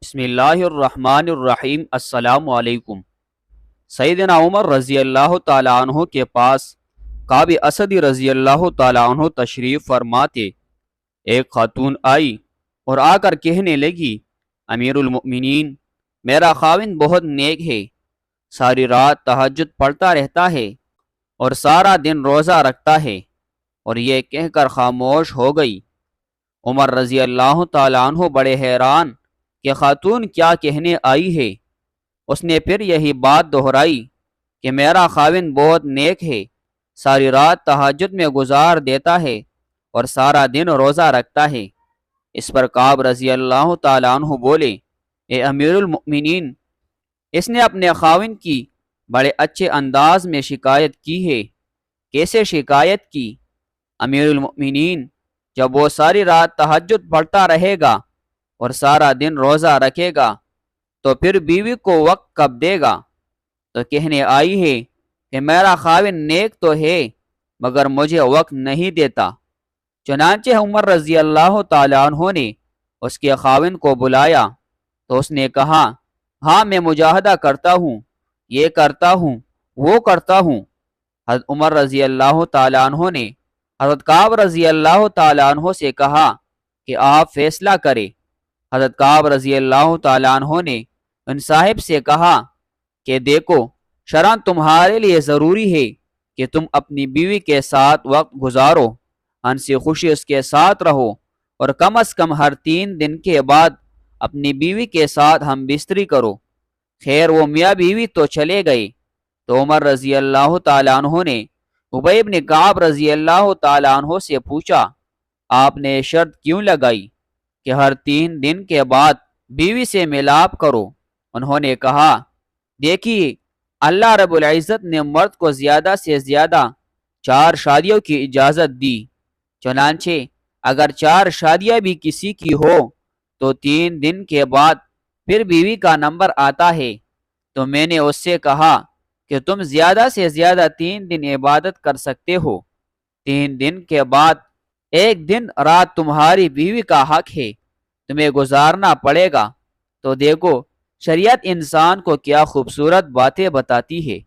بسم اللہ الرحمن الرحیم۔ السلام علیکم۔ سیدنا عمر رضی اللہ تعالیٰ عنہ کے پاس کعب اسدی رضی اللہ تعالیٰ عنہ تشریف فرماتے ایک خاتون آئی اور آ کر کہنے لگی، امیر المؤمنین، میرا خاوند بہت نیک ہے، ساری رات تہجد پڑھتا رہتا ہے اور سارا دن روزہ رکھتا ہے۔ اور یہ کہہ کر خاموش ہو گئی۔ عمر رضی اللہ تعالیٰ عنہ بڑے حیران کہ خاتون کیا کہنے آئی ہے۔ اس نے پھر یہی بات دہرائی کہ میرا خاوند بہت نیک ہے، ساری رات تہجد میں گزار دیتا ہے اور سارا دن روزہ رکھتا ہے۔ اس پر کعب رضی اللہ تعالیٰ عنہ بولے، اے امیر المؤمنین، اس نے اپنے خاوند کی بڑے اچھے انداز میں شکایت کی ہے۔ کیسے شکایت کی؟ امیر المؤمنین، جب وہ ساری رات تہجد پڑھتا رہے گا اور سارا دن روزہ رکھے گا تو پھر بیوی کو وقت کب دے گا؟ تو کہنے آئی ہے کہ میرا خاوند نیک تو ہے مگر مجھے وقت نہیں دیتا۔ چنانچہ عمر رضی اللہ تعالیٰ عنہ نے اس کے خاوند کو بلایا تو اس نے کہا، ہاں میں مجاہدہ کرتا ہوں، یہ کرتا ہوں، وہ کرتا ہوں۔ حضرت عمر رضی اللہ تعالیٰ عنہ نے حضرت کعب رضی اللہ تعالیٰ عنہ سے کہا کہ آپ فیصلہ کریں۔ حضرت کعب رضی اللہ تعالیٰ عنہ نے ان صاحب سے کہا کہ دیکھو، شرع تمہارے لیے ضروری ہے کہ تم اپنی بیوی کے ساتھ وقت گزارو، ہنسی خوشی اس کے ساتھ رہو اور کم از کم ہر 3 دن کے بعد اپنی بیوی کے ساتھ ہم بستری کرو۔ خیر وہ میاں بیوی تو چلے گئے تو عمر رضی اللہ تعالیٰ عنہ نے ابی بن کعب رضی اللہ تعالیٰ عنہ سے پوچھا، آپ نے شرط کیوں لگائی کہ ہر 3 دن کے بعد بیوی سے ملاپ کرو؟ انہوں نے کہا، دیکھیے، اللہ رب العزت نے مرد کو زیادہ سے زیادہ 4 شادیوں کی اجازت دی، چنانچہ اگر 4 شادیاں بھی کسی کی ہو تو 3 دن کے بعد پھر بیوی کا نمبر آتا ہے۔ تو میں نے اس سے کہا کہ تم زیادہ سے زیادہ 3 دن عبادت کر سکتے ہو، 3 دن کے بعد ایک دن رات تمہاری بیوی کا حق ہے، تمہیں گزارنا پڑے گا۔ تو دیکھو شریعت انسان کو کیا خوبصورت باتیں بتاتی ہے۔